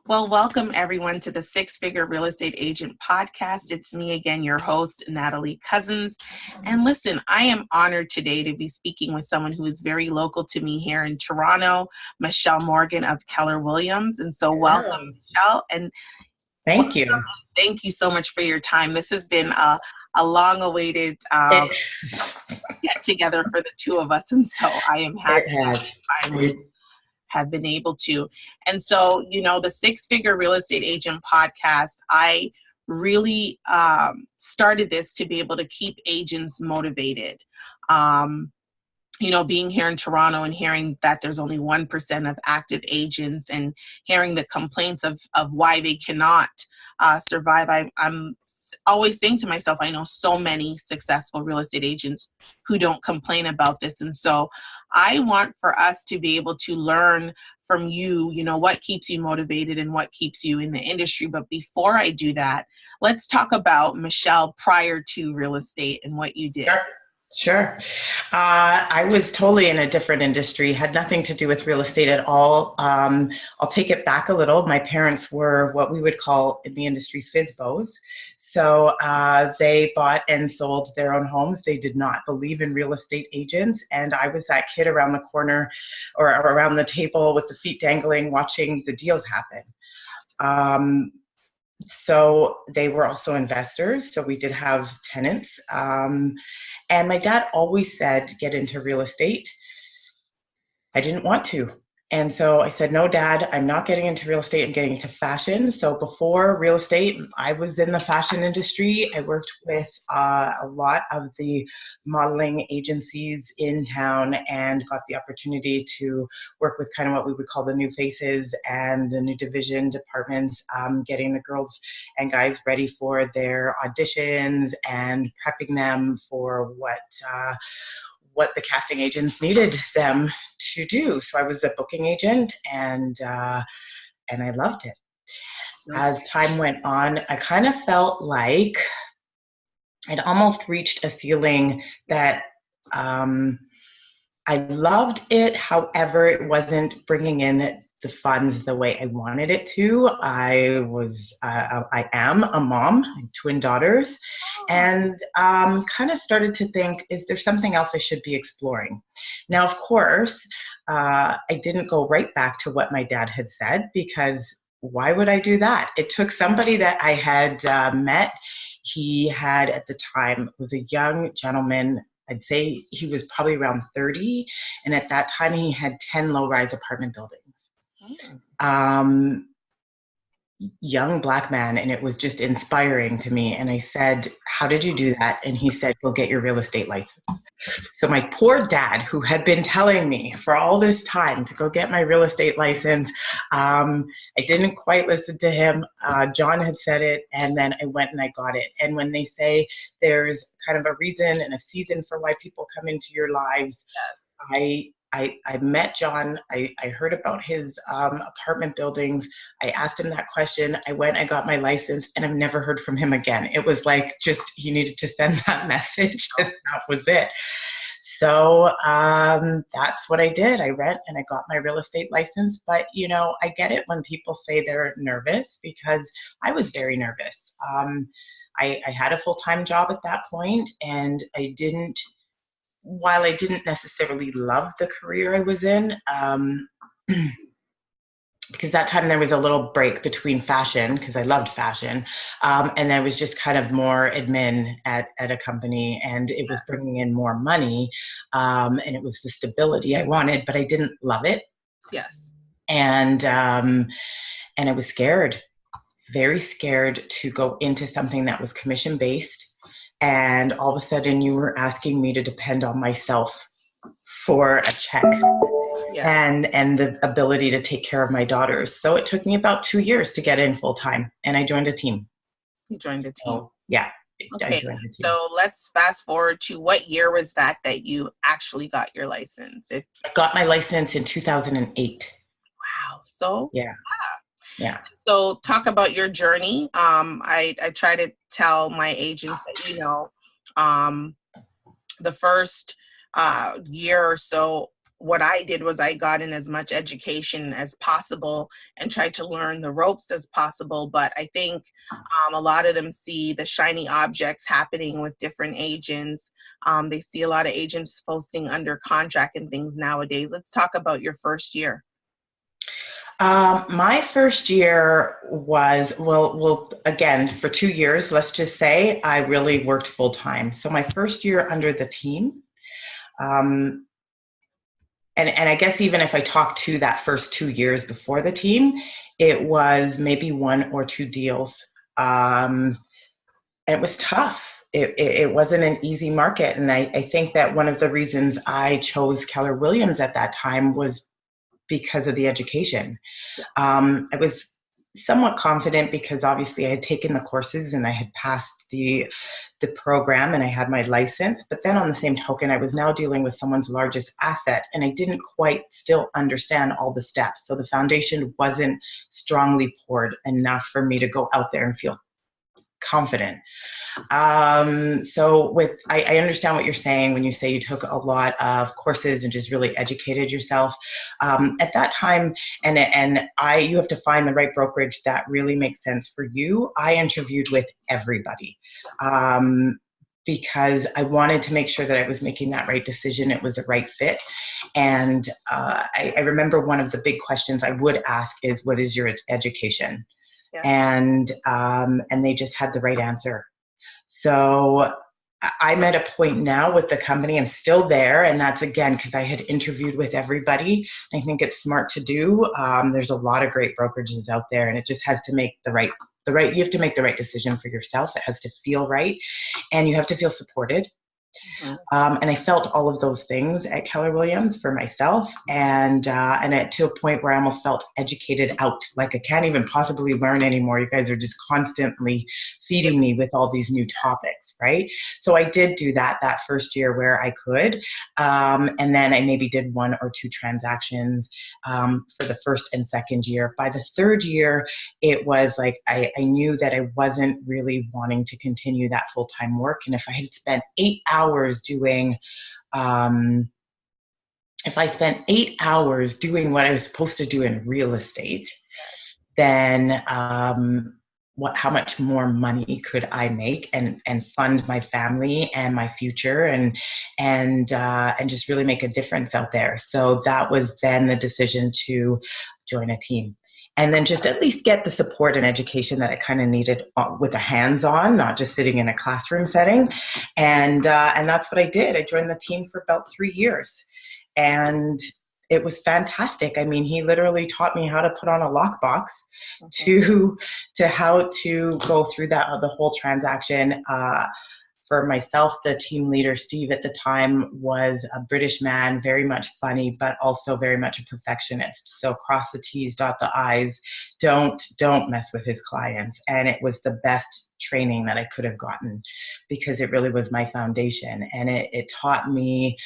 Well, welcome everyone to the Six Figure Real Estate Agent Podcast. It's me again, your host, Natalie Cousins. And listen, I am honored today to be speaking with someone who is very local to me here in Toronto, Michelle Morgan of Keller Williams. And so welcome, Hi. Michelle. And Thank you. thank you so much for your time. This has been a long-awaited It, get together for the two of us. And so I am happy it has. finally have been able to. And so, the Six Figure Real Estate Agent Podcast, I really started this to be able to keep agents motivated. Being here in Toronto and hearing that there's only 1% of active agents and hearing the complaints of why they cannot survive, I'm always saying to myself, I know so many successful real estate agents who don't complain about this. And so I want for us to be able to learn from you, what keeps you motivated and what keeps you in the industry. But before I do that, let's talk about Michelle prior to real estate and what you did. Sure. I was totally in a different industry, had nothing to do with real estate at all. I'll take it back a little. My parents were what we would call in the industry FSBOs. So they bought and sold their own homes. They did not believe in real estate agents. And I was that kid around the corner or around the table with the feet dangling, watching the deals happen. So they were also investors. So we did have tenants. And my dad always said, get into real estate. I didn't want to. And so I said, no, Dad, I'm not getting into real estate. I'm getting into fashion. So before real estate, I was in the fashion industry. I worked with a lot of the modeling agencies in town and got the opportunity to work with kind of what we would call the new faces and the new division departments, getting the girls and guys ready for their auditions and prepping them for what the casting agents needed them to do. So I was a booking agent, and I loved it. As time went on, I kind of felt like I'd almost reached a ceiling that I loved it. However, it wasn't bringing in the funds the way I wanted it to. I am a mom, twin daughters, and kind of started to think, is there something else I should be exploring? Now, of course, I didn't go right back to what my dad had said, because why would I do that? It took somebody that I had met. He had, at the time, was a young gentleman. I'd say he was probably around 30. And at that time, he had 10 low-rise apartment buildings. Young Black man, and it was just inspiring to me. And I said, how did you do that? And he said, go get your real estate license. So my poor dad, who had been telling me for all this time to go get my real estate license, I didn't quite listen to him. John had said it, and then I went and I got it. And when they say there's kind of a reason and a season for why people come into your lives, yes. I met John. I heard about his apartment buildings. I asked him that question. I went, I got my license, and I've never heard from him again. It was like just he needed to send that message, and that was it. So that's what I did. I went and I got my real estate license. But, I get it when people say they're nervous, because I was very nervous. I had a full-time job at that point, and while I didn't necessarily love the career I was in, because that time there was a little break between fashion, because I loved fashion, and I was just kind of more admin at a company, and it was bringing in more money, and it was the stability I wanted, but I didn't love it. Yes. And I was scared, very scared to go into something that was commission-based. And all of a sudden you were asking me to depend on myself for a check. Yeah. And the ability to take care of my daughters. So it took me about 2 years to get in full time, and I joined a team. You joined a team. So, yeah. Okay. So let's fast forward to what year was that you actually got your license? I got my license in 2008. Wow. So yeah. So talk about your journey. I try to tell my agents that, the first year or so, what I did was I got in as much education as possible and tried to learn the ropes as possible. But I think a lot of them see the shiny objects happening with different agents. They see a lot of agents posting under contract and things nowadays. Let's talk about your first year. My first year was, well, again, for 2 years, let's just say, I really worked full time. So my first year under the team, um, and I guess even if I talk to that first 2 years before the team, it was maybe one or two deals. And it was tough. It wasn't an easy market. And I think that one of the reasons I chose Keller Williams at that time was because of the education. Yes. I was somewhat confident because obviously I had taken the courses and I had passed the program and I had my license. But then on the same token, I was now dealing with someone's largest asset and I didn't quite still understand all the steps. So the foundation wasn't strongly poured enough for me to go out there and feel confident. So I understand what you're saying when you say you took a lot of courses and just really educated yourself. At that time, you have to find the right brokerage that really makes sense for you. I interviewed with everybody. Because I wanted to make sure that I was making that right decision. It was a right fit. And I remember one of the big questions I would ask is, what is your education? Yes. And they just had the right answer. So I'm at a point now with the company, I'm still there, and that's again because I had interviewed with everybody. I think it's smart to do. There's a lot of great brokerages out there, and it just has to make the right. You have to make the right decision for yourself. It has to feel right, and you have to feel supported. And I felt all of those things at Keller Williams for myself, and to a point where I almost felt educated out. Like I can't even possibly learn anymore. You guys are just constantly feeding me with all these new topics, right? So I did do that first year where I could, and then I maybe did one or two transactions for the first and second year. By the third year, it was like I knew that I wasn't really wanting to continue that full-time work, and if I had spent 8 hours doing if I spent 8 hours doing what I was supposed to do in real estate, then how much more money could I make and fund my family and my future and just really make a difference out there. So that was then the decision to join a team. And then just at least get the support and education that I kind of needed with the hands-on, not just sitting in a classroom setting. And that's what I did. I joined the team for about 3 years. And it was fantastic. I mean, he literally taught me how to put on a lockbox to how to go through the whole transaction. For myself, the team leader, Steve, at the time was a British man, very much funny, but also very much a perfectionist. So cross the T's, dot the I's, don't mess with his clients. And it was the best training that I could have gotten because it really was my foundation. And it taught me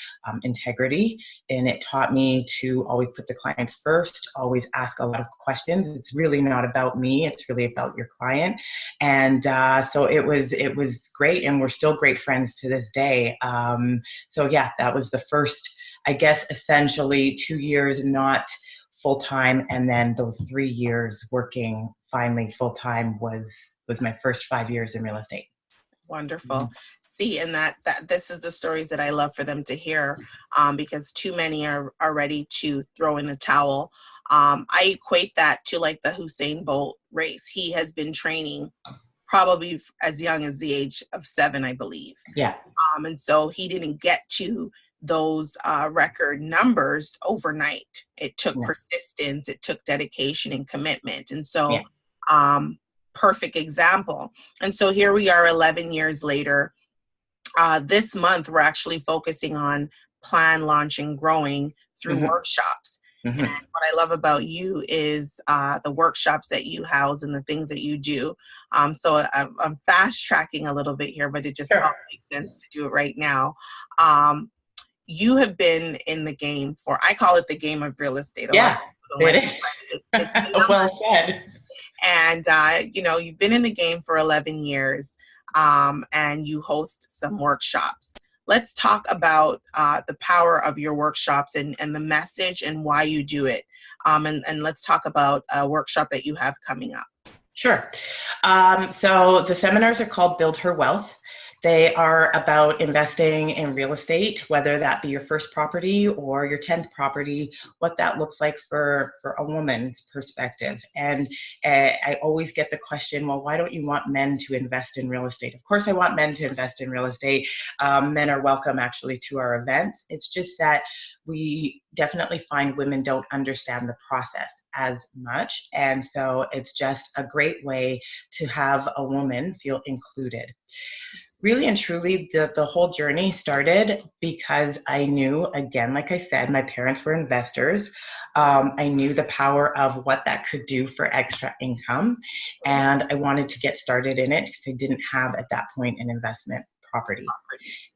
integrity, and it taught me to always put the clients first, always ask a lot of questions. It's really not about me. It's really about your client. And so it was great, and we're still great friends to this day. So yeah, that was the first, I guess, essentially 2 years not full-time, and then those 3 years working finally full-time was my first 5 years in real estate. Wonderful. Mm-hmm. See, and that this is the stories that I love for them to hear, because too many are ready to throw in the towel. I equate that to like the Usain Bolt race. He has been training probably as young as the age of 7, I believe. Yeah. And so he didn't get to those record numbers overnight. It took persistence, it took dedication and commitment. And so perfect example. And so here we are 11 years later. This month, we're actually focusing on plan, launch, and growing through workshops. Mm-hmm. And what I love about you is the workshops that you house and the things that you do. So I'm fast tracking a little bit here, but it just makes sense to do it right now. You have been in the game I call it the game of real estate. It is. Well said. And, you've been in the game for 11 years, and you host some workshops. let's talk about the power of your workshops and the message and why you do it. And let's talk about a workshop that you have coming up. Sure. So the seminars are called Build Her Wealth. They are about investing in real estate, whether that be your first property or your 10th property, what that looks like for a woman's perspective. And I always get the question, well, why don't you want men to invest in real estate? Of course, I want men to invest in real estate. Men are welcome actually to our events. It's just that we definitely find women don't understand the process as much. And so it's just a great way to have a woman feel included. Really and truly, the whole journey started because I knew, again, like I said, my parents were investors. I knew the power of what that could do for extra income. And I wanted to get started in it because I didn't have at that point an investment property.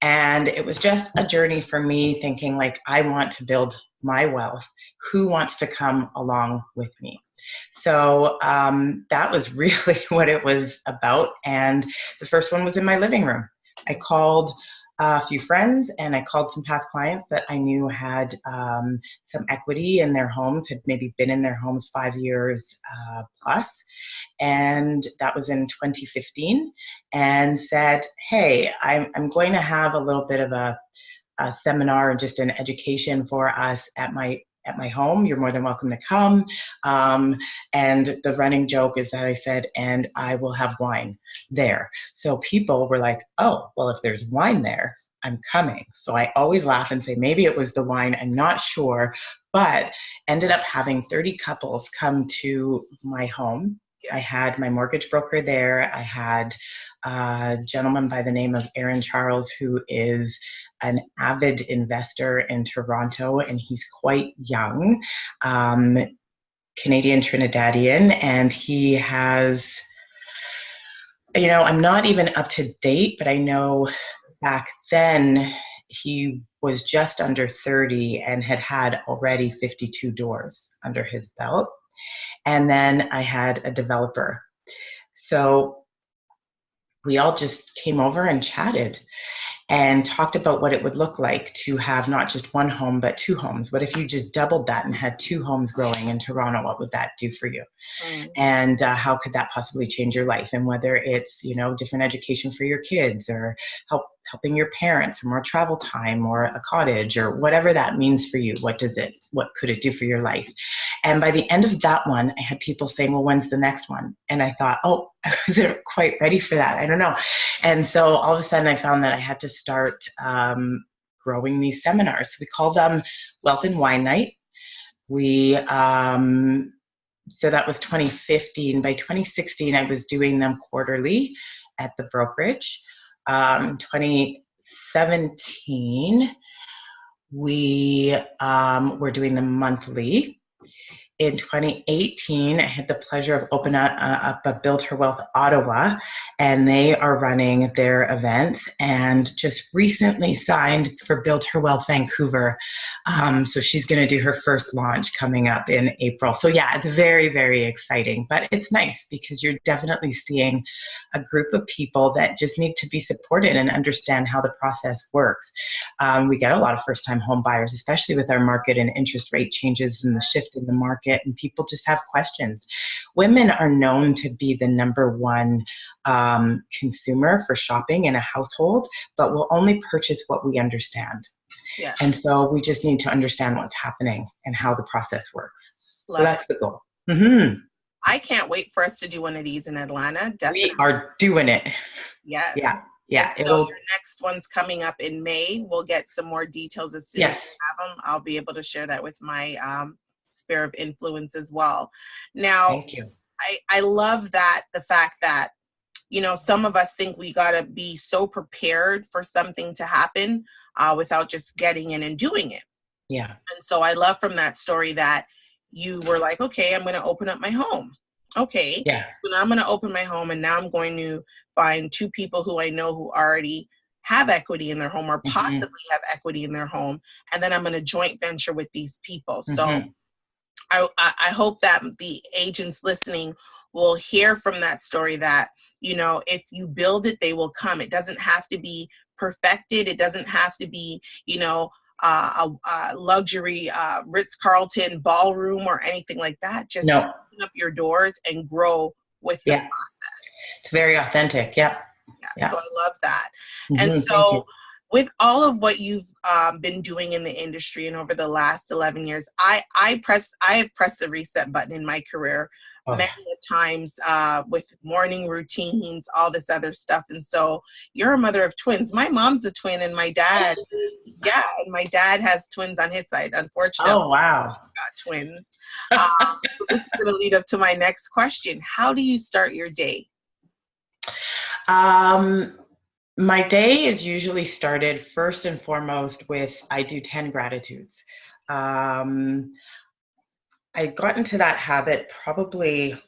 And it was just a journey for me thinking like, I want to build my wealth. Who wants to come along with me? So that was really what it was about. And the first one was in my living room. I called a few friends and I called some past clients that I knew had some equity in their homes, had maybe been in their homes 5 years plus. And that was in 2015, and said, hey, I'm going to have a little bit of a seminar and just an education for us at my home. You're more than welcome to come. And the running joke is that I said, and I will have wine there. So people were like, oh, well, if there's wine there, I'm coming. So I always laugh and say, maybe it was the wine, I'm not sure, but ended up having 30 couples come to my home. I had my mortgage broker there. I had a gentleman by the name of Aaron Charles, who is an avid investor in Toronto, and he's quite young, Canadian Trinidadian, and he has, I'm not even up to date, but I know back then he was just under 30 and had already 52 doors under his belt. And then I had a developer. So we all just came over and chatted and talked about what it would look like to have not just one home, but 2 homes. What if you just doubled that and had 2 homes growing in Toronto? What would that do for you? And how could that possibly change your life? And whether it's, different education for your kids, or helping your parents, or more travel time, or a cottage, or whatever that means for you. What could it do for your life? And by the end of that one, I had people saying, well, when's the next one? And I thought, oh, I wasn't quite ready for that. I don't know. And so all of a sudden I found that I had to start growing these seminars. So we call them Wealth and Wine Night. So that was 2015. By 2016, I was doing them quarterly at the brokerage. 2017, we were doing them monthly. In 2018, I had the pleasure of opening up a Build Her Wealth Ottawa, and they are running their events, and just recently signed for Build Her Wealth Vancouver. So she's going to do her first launch coming up in April. So yeah, it's very, very exciting, but it's nice because you're definitely seeing a group of people that just need to be supported and understand how the process works. We get a lot of first-time home buyers, especially with our market and interest rate changes and the shift in the market, and people just have questions. Women are known to be the #1 consumer for shopping in a household, but we'll only purchase what we understand. Yeah. And so we just need to understand what's happening and how the process works. So that's the goal. Mm-hmm. I can't wait for us to do one of these in Atlanta. Definitely. We are doing it. Yes. Yeah. So your next one's coming up in May. We'll get some more details as soon as we have them. I'll be able to share that with my sphere of influence as well. Now, thank you. I love that, the fact that, some of us think we got to be so prepared for something to happen without just getting in and doing it. Yeah. And so I love from that story that you were like, okay, I'm going to open up my home. Okay. Yeah. So now I'm going to open my home, and now I'm going to find 2 people who I know who already have equity in their home, or possibly have equity in their home. And then I'm going to joint venture with these people. So I hope that the agents listening will hear from that story that, if you build it, they will come. It doesn't have to be perfected. It doesn't have to be, a luxury Ritz-Carlton ballroom or anything like that. Just No. open up your doors and grow with the Yeah. process. It's very authentic. Yeah. Yeah. So I love that. And Thank you. so with all of what you've been doing in the industry and over the last 11 years, I have pressed the reset button in my career many times with morning routines, all this other stuff. And so you're a mother of twins. My mom's a twin, and my dad, and my dad has twins on his side. Unfortunately, Oh, wow. got twins. So this is going to lead up to my next question. How do you start your day? My day is usually started first and foremost with, I do 10 gratitudes. I got into that habit probably,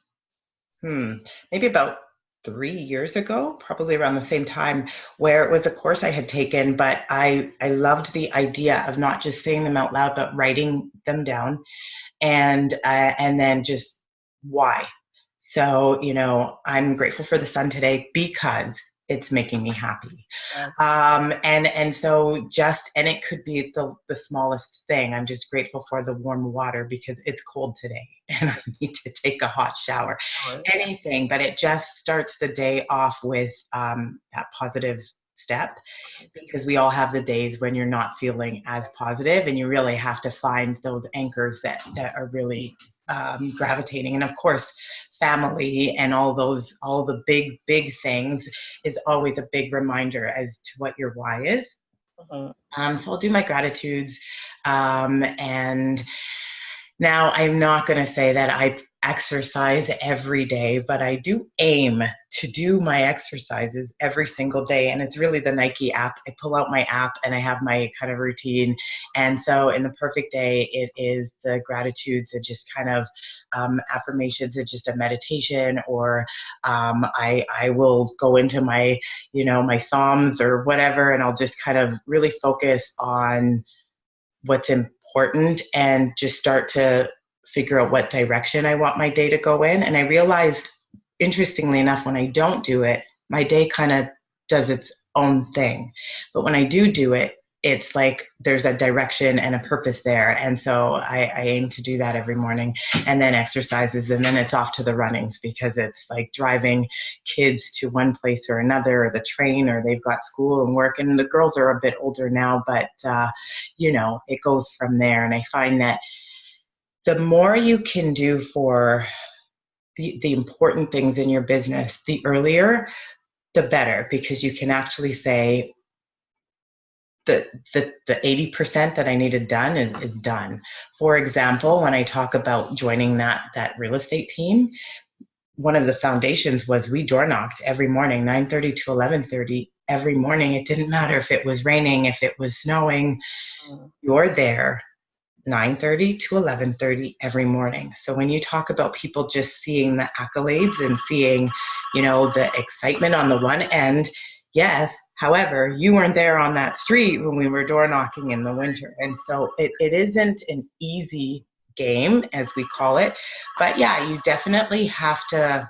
maybe about 3 years ago, probably around the same time, where it was a course I had taken, but I loved the idea of not just saying them out loud, but writing them down, and then just why. So, I'm grateful for the sun today because it's making me happy. And so and it could be the smallest thing. I'm just grateful for the warm water because it's cold today and I need to take a hot shower. Anything, but it just starts the day off with that positive step, because we all have the days when you're not feeling as positive, and you really have to find those anchors that are really gravitating. And of course, family and all the big things is always a big reminder as to what your why is. So I'll do my gratitudes, and now I'm not going to say that I exercise every day, but I do aim to do my exercises every single day. And it's really the Nike app. I pull out my app and I have my kind of routine. And so in the perfect day, it is the gratitudes and just kind of affirmations and just a meditation, or I will go into my, my Psalms or whatever, and I'll just kind of really focus on what's important and just start to figure out what direction I want my day to go in. And I realized, interestingly enough, when I don't do it, my day kind of does its own thing. But when I do it, it's like there's a direction and a purpose there. And so I aim to do that every morning, and then exercises, and then it's off to the runnings, because it's like driving kids to one place or another, or the train, or they've got school and work. And the girls are a bit older now, but it goes from there. And I find that the more you can do for the important things in your business, the earlier, the better, because you can actually say, the 80% that I needed done is done. For example, when I talk about joining that real estate team, one of the foundations was we door knocked every morning, 9:30 to 11:30 every morning. It didn't matter if it was raining, if it was snowing, you're there 9:30 to 11:30 every morning. So when you talk about people just seeing the accolades and seeing, the excitement on the one end, yes. However, you weren't there on that street when we were door knocking in the winter. And so it isn't an easy game, as we call it. But yeah, you definitely have to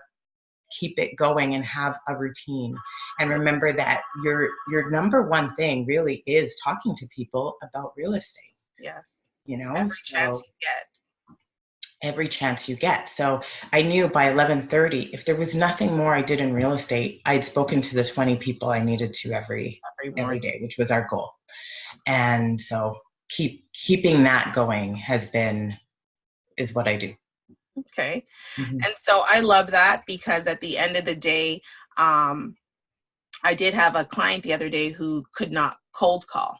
keep it going and have a routine. And remember that your number one thing really is talking to people about real estate. Yes. Every chance you get. Every chance you get. So I knew by 11:30, if there was nothing more I did in real estate, I'd spoken to the 20 people I needed to every day, which was our goal. And so keeping that going is what I do. Okay. And so I love that, because at the end of the day, I did have a client the other day who could not cold call.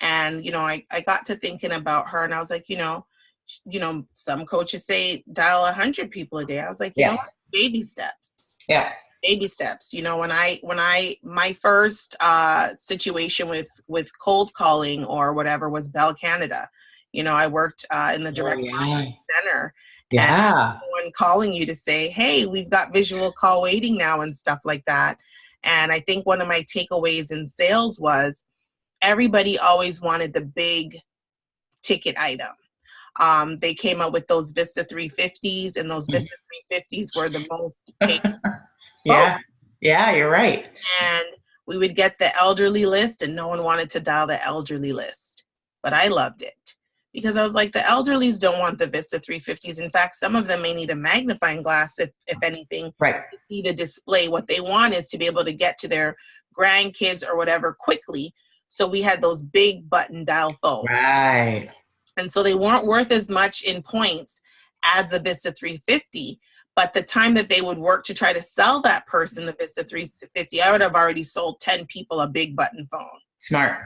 And, I got to thinking about her, and I was like, some coaches say dial 100 people a day. I was like, you know what? Baby steps. Yeah. Baby steps. My first situation with cold calling or whatever was Bell Canada. I worked in the direct center. Yeah. And someone calling you to say, hey, we've got visual call waiting now and stuff like that. And I think one of my takeaways in sales was everybody always wanted the big ticket item. They came up with those Vista 350s, and those Vista 350s were the most paid. Yeah, you're right. And We would get the elderly list and no one wanted to dial the elderly list. But I loved it because I was like, the elderlies don't want the Vista 350s. In fact, some of them may need a magnifying glass, if anything, Right. to see the display. What they want is to be able to get to their grandkids or whatever quickly. So we had those big button dial phones. Right. And so they weren't worth as much in points as the Vista 350. But the time that they would work to try to sell that person the Vista 350, I would have already sold 10 people a big button phone. Smart.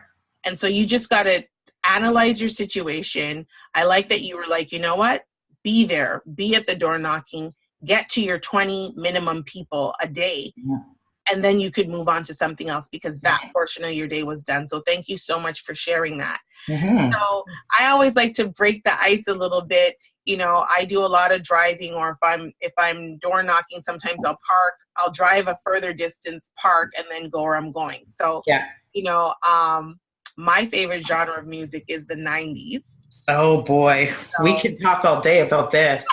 And so you just got to analyze your situation. I like that you were like, you know what? Be there, be at the door knocking, get to your 20 minimum people a day. Yeah. And then you could move on to something else because that portion of your day was done. So thank you so much for sharing that. Mm-hmm. So I always like to break the ice a little bit. You know, I do a lot of driving, or if I'm door knocking, sometimes I'll drive a further distance, park, and then go where I'm going. So, you know, my favorite genre of music is the 90s. Oh boy, So, we could talk all day about this.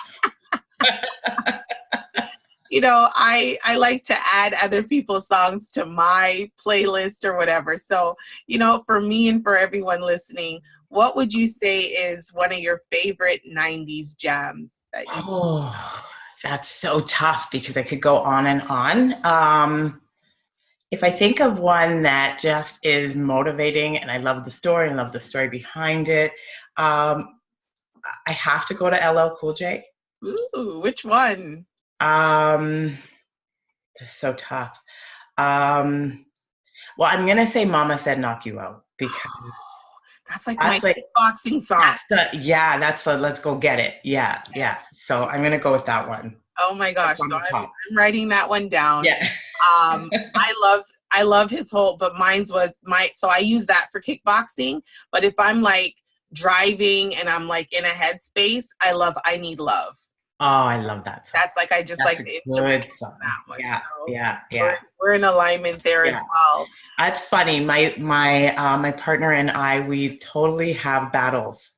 You know, I like to add other people's songs to my playlist or whatever. So, you know, for me and for everyone listening, what would you say is one of your favorite 90s jams? Oh, that's so tough because I could go on and on. If I think of one that just is motivating and I love the story and love the story behind it, I have to go to LL Cool J. Ooh, which one? That's so tough. Well, I'm going to say Mama Said Knock You Out because that's like my boxing song. That's the Let's Go Get It. Yeah. So I'm going to go with that one. Oh my gosh. So I'm writing that one down. Yeah. I love his whole, but mine's was so I use that for kickboxing. But if I'm like driving and I'm like in a headspace, I Need Love. Oh, I love that song. That's like, I just like the instrument on that one. Yeah, so yeah. We're in alignment there as well. That's funny. My partner and I, we totally have battles.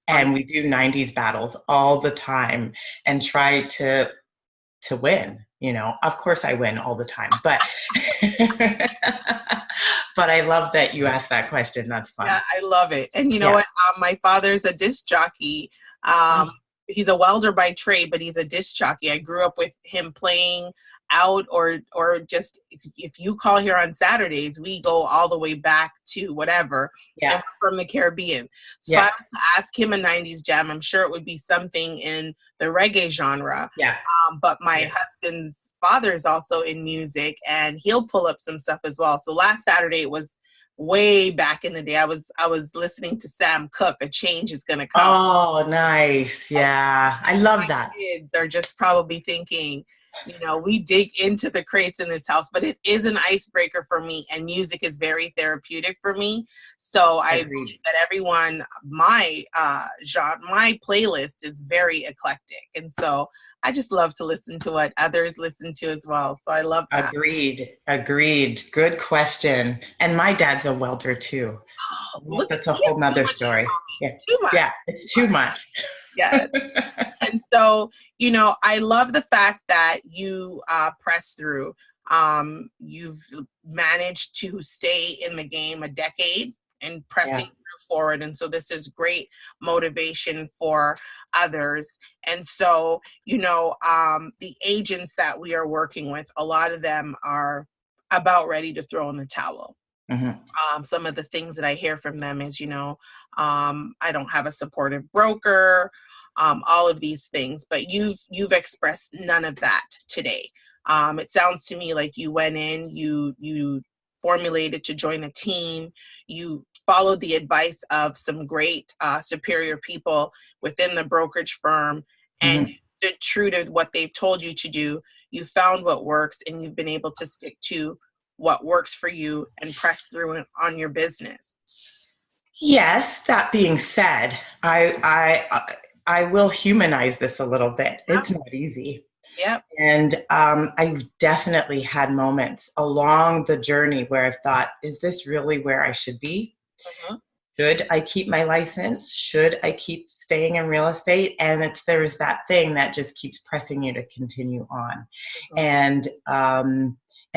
And we do 90s battles all the time and try to win. You know, of course I win all the time, but but I love that you asked that question. That's fun. Yeah, I love it. And you know what? My father's a disc jockey. He's a welder by trade, but he's a disc jockey. I grew up with him playing out, or just if you call here on Saturdays, we go all the way back to whatever. Yeah. From the Caribbean. So if I was to ask him a 90s jam, I'm sure it would be something in the reggae genre. Yeah. But my husband's father is also in music, and he'll pull up some stuff as well. So last Saturday, it was way back in the day, I was listening to Sam Cooke, A Change Is Gonna Come. Oh, nice. Yeah. I love that. Kids are just probably thinking, you know, we dig into the crates in this house, but it is an icebreaker for me, and music is very therapeutic for me. So I believe that everyone, my genre, my playlist is very eclectic. And so I just love to listen to what others listen to as well. So I love that. Agreed. Good question. And my dad's a welder too. Oh, that's a whole nother story. Yeah. Too much. Yeah, it's too much. Yeah. And so, you know, I love the fact that you press through. You've managed to stay in the game a decade and pressing through forward. And so this is great motivation for others. And so, you know, the agents that we are working with, a lot of them are about ready to throw in the towel. Mm-hmm. Some of the things that I hear from them is, you know, I don't have a supportive broker, all of these things, but you've expressed none of that today. It sounds to me like you went in, you formulated to join a team, you followed the advice of some great superior people within the brokerage firm, and stood true to what they've told you to do. You found what works, and you've been able to stick to what works for you and press through on your business. Yes, that being said, I will humanize this a little bit. It's not easy. Yep. And I've definitely had moments along the journey where I've thought, is this really where I should be? Should I keep my license? Should I keep staying in real estate? And there's that thing that just keeps pressing you to continue on. And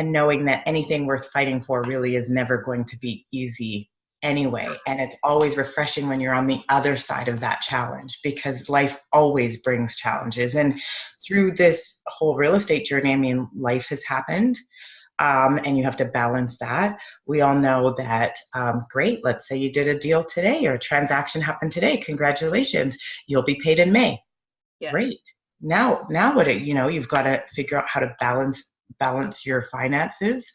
and knowing that anything worth fighting for really is never going to be easy anyway. And it's always refreshing when you're on the other side of that challenge, because life always brings challenges. And through this whole real estate journey, I mean, life has happened. And you have to balance that. We all know that, great, let's say you did a deal today or a transaction happened today. Congratulations. You'll be paid in May. Yes. Great. Now you've got to figure out how to balance your finances.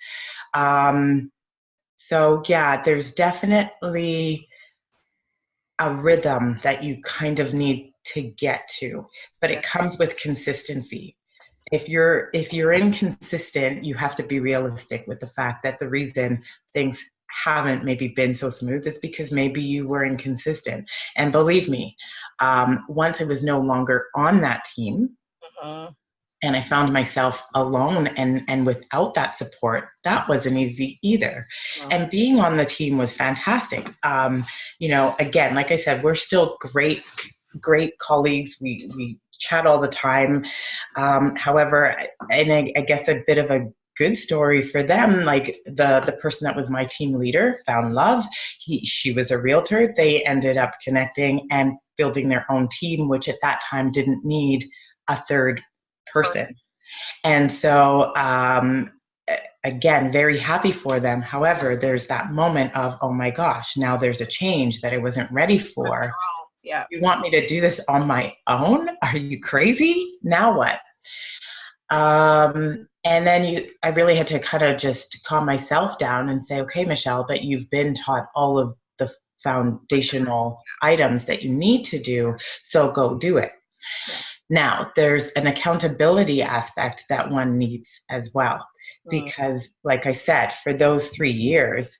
So yeah, there's definitely a rhythm that you kind of need to get to, but it comes with consistency. If you're inconsistent, you have to be realistic with the fact that the reason things haven't maybe been so smooth is because maybe you were inconsistent. And believe me, once I was no longer on that team, and I found myself alone and without that support, that wasn't easy either. And being on the team was fantastic. Again, like I said, we're still great colleagues. We chat all the time. However, and I guess a bit of a good story for them, like the person that was my team leader found love. She was a realtor. They ended up connecting and building their own team, which at that time didn't need a third person. And so, again, very happy for them. However, there's that moment of, oh my gosh, now there's a change that I wasn't ready for. Yeah. You want me to do this on my own? Are you crazy? Now what? And then I really had to kind of just calm myself down and say, okay, Michelle, but you've been taught all of the foundational items that you need to do, so go do it. Yeah. Now, there's an accountability aspect that one needs as well, because like I said, for those 3 years,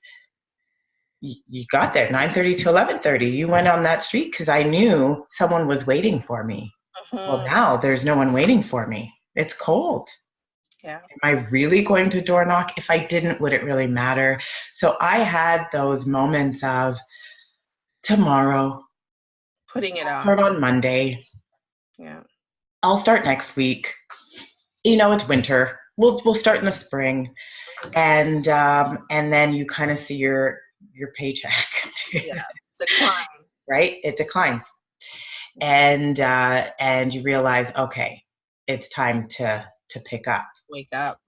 you got there 9:30 to 11:30. You went on that street because I knew someone was waiting for me. Well, now there's no one waiting for me. It's cold. Yeah. Am I really going to door knock? If I didn't, would it really matter? So I had those moments of tomorrow. Putting it off. Start on Monday. Yeah. I'll start next week. It's winter. We'll start in the spring, and then you kind of see your paycheck. Yeah, decline. Right? It declines, and you realize, okay, it's time to pick up. Wake up.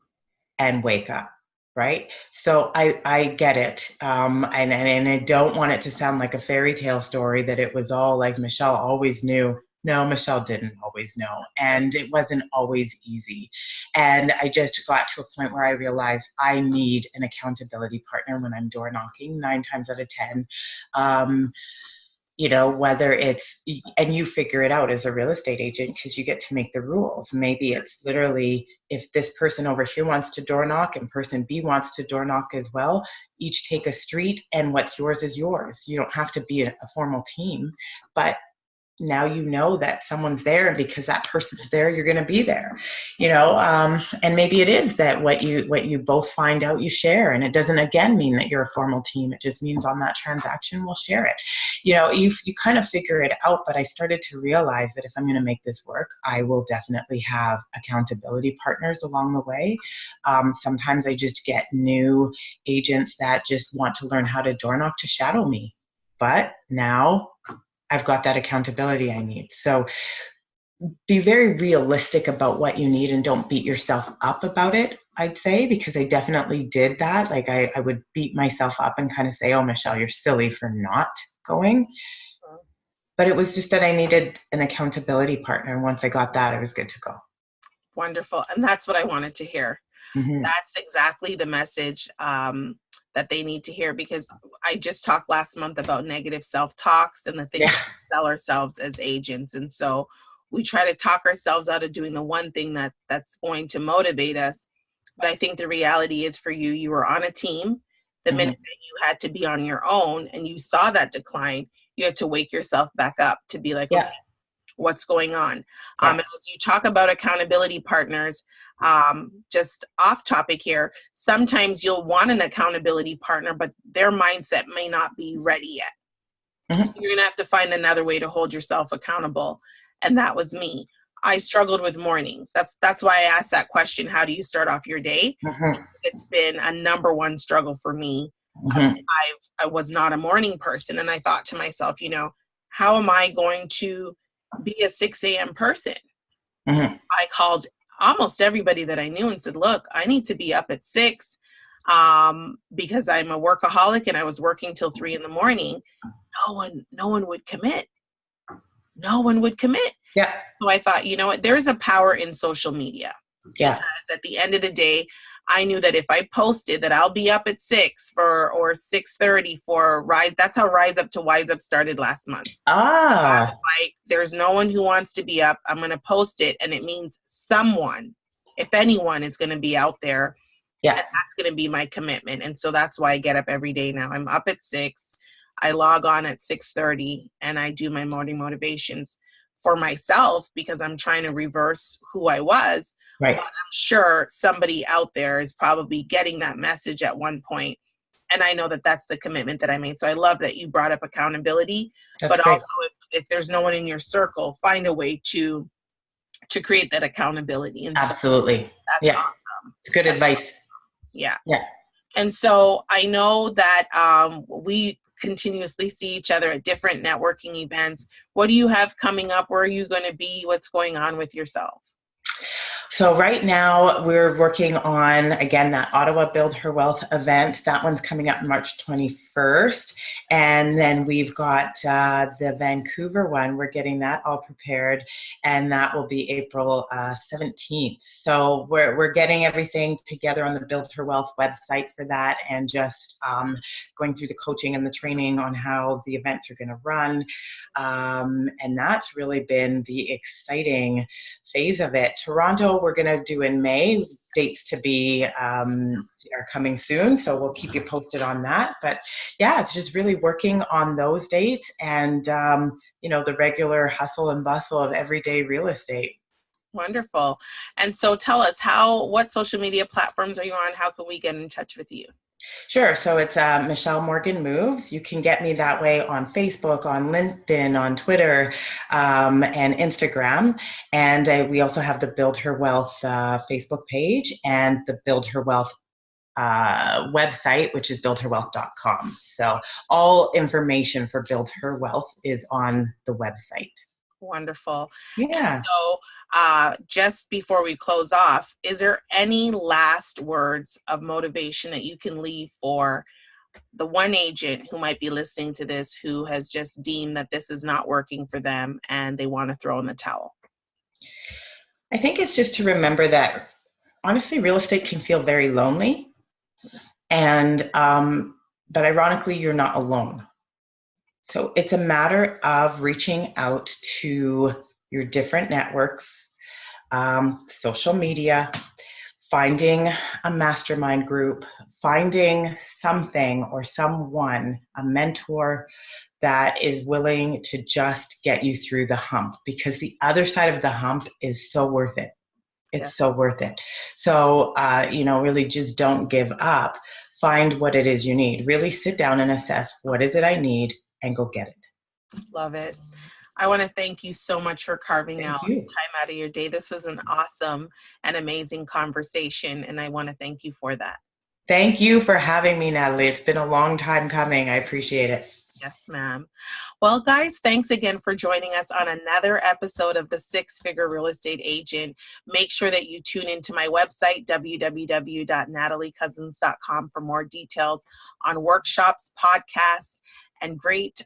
Right? So I get it, and I don't want it to sound like a fairy tale story that it was all like Michelle always knew. No, Michelle didn't always know, and it wasn't always easy. And I just got to a point where I realized I need an accountability partner when I'm door knocking 9 times out of 10. Whether it's, and you figure it out as a real estate agent because you get to make the rules. Maybe it's literally, if this person over here wants to door knock and person B wants to door knock as well, each take a street and what's yours is yours. You don't have to be a formal team, but now you know that someone's there, and because that person's there, you're going to be there, and maybe it is that what you both find out, you share, and it doesn't again mean that you're a formal team. It just means on that transaction, we'll share it. You kind of figure it out, but I started to realize that if I'm going to make this work, I will definitely have accountability partners along the way. Sometimes I just get new agents that just want to learn how to door knock to shadow me, but now I've got that accountability I need. So be very realistic about what you need and don't beat yourself up about it, I'd say, because I definitely did that. Like I would beat myself up and kind of say, oh, Michelle, you're silly for not going. But it was just that I needed an accountability partner. And once I got that, I was good to go. Wonderful. And that's what I wanted to hear. Mm-hmm. That's exactly the message that they need to hear, because I just talked last month about negative self-talks and the things we tell ourselves as agents. And so we try to talk ourselves out of doing the one thing that's going to motivate us. But I think the reality is, for you, you were on a team. The minute that you had to be on your own and you saw that decline, you had to wake yourself back up to be like, okay, what's going on? And as you talk about accountability partners, just off topic here, sometimes you'll want an accountability partner, but their mindset may not be ready yet. So you're going to have to find another way to hold yourself accountable. And that was me. I struggled with mornings. That's why I asked that question. How do you start off your day? Mm-hmm. It's been a number one struggle for me. Mm-hmm. I was not a morning person, and I thought to myself, how am I going to be a 6 a.m. person? Mm-hmm. I called almost everybody that I knew and said, look, I need to be up at 6 because I'm a workaholic and I was working till 3 in the morning. No one would commit. No one would commit. Yeah. So I thought, you know what, there's a power in social media. Yeah. Because at the end of the day, I knew that if I posted that I'll be up at 6 or 6:30 for Rise, that's how Rise Up to Wise Up started last month. I was like, there's no one who wants to be up. I'm going to post it, and it means someone, if anyone, is going to be out there. Yeah. And that's going to be my commitment. And so that's why I get up every day now. I'm up at 6. I log on at 6:30, and I do my morning motivations for myself because I'm trying to reverse who I was. Right. But I'm sure somebody out there is probably getting that message at one point. And I know that that's the commitment that I made. So I love that you brought up accountability, That's but great. also if there's no one in your circle, find a way to create that accountability. And Absolutely. So that's awesome. It's good advice. Yeah. Yeah. And so I know that we continuously see each other at different networking events. What do you have coming up? Where are you going to be? What's going on with yourself? So right now we're working on, again, that Ottawa Build Her Wealth event. That one's coming up March 21st. And then we've got the Vancouver one. We're getting that all prepared. And that will be April 17th. So we're getting everything together on the Build Her Wealth website for that, and just going through the coaching and the training on how the events are going to run. And that's really been the exciting phase of it. Toronto, we're going to do in May. Dates to be are coming soon, so we'll keep you posted on that. But yeah, it's just really working on those dates and the regular hustle and bustle of everyday real estate. Wonderful. And so tell us, what social media platforms are you on? How can we get in touch with you? Sure. So it's Michelle Morgan Moves. You can get me that way on Facebook, on LinkedIn, on Twitter, and Instagram. And we also have the Build Her Wealth Facebook page and the Build Her Wealth website, which is buildherwealth.com. So all information for Build Her Wealth is on the website. Wonderful. Yeah. And so just before we close off, is there any last words of motivation that you can leave for the one agent who might be listening to this, who has just deemed that this is not working for them and they want to throw in the towel? I think it's just to remember that honestly, real estate can feel very lonely, and but ironically, you're not alone. So it's a matter of reaching out to your different networks, social media, finding a mastermind group, finding something or someone, a mentor that is willing to just get you through the hump, because the other side of the hump is so worth it. It's so worth it. So, really just don't give up. Find what it is you need. Really sit down and assess, what is it I need, and go get it. Love it. I want to thank you so much for carving out time out of your day. This was an awesome and amazing conversation, and I want to thank you for that. Thank you for having me, Natalie. It's been a long time coming. I appreciate it. Yes, ma'am. Well, guys, thanks again for joining us on another episode of The Six Figure Real Estate Agent. Make sure that you tune into my website, www.nataliecousins.com, for more details on workshops, podcasts, and great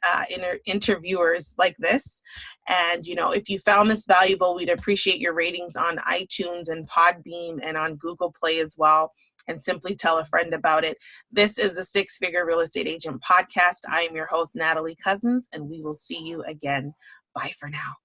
interviewers like this. And, if you found this valuable, we'd appreciate your ratings on iTunes and Podbean and on Google Play as well. And simply tell a friend about it. This is the Six Figure Real Estate Agent Podcast. I am your host, Natalie Cousins, and we will see you again. Bye for now.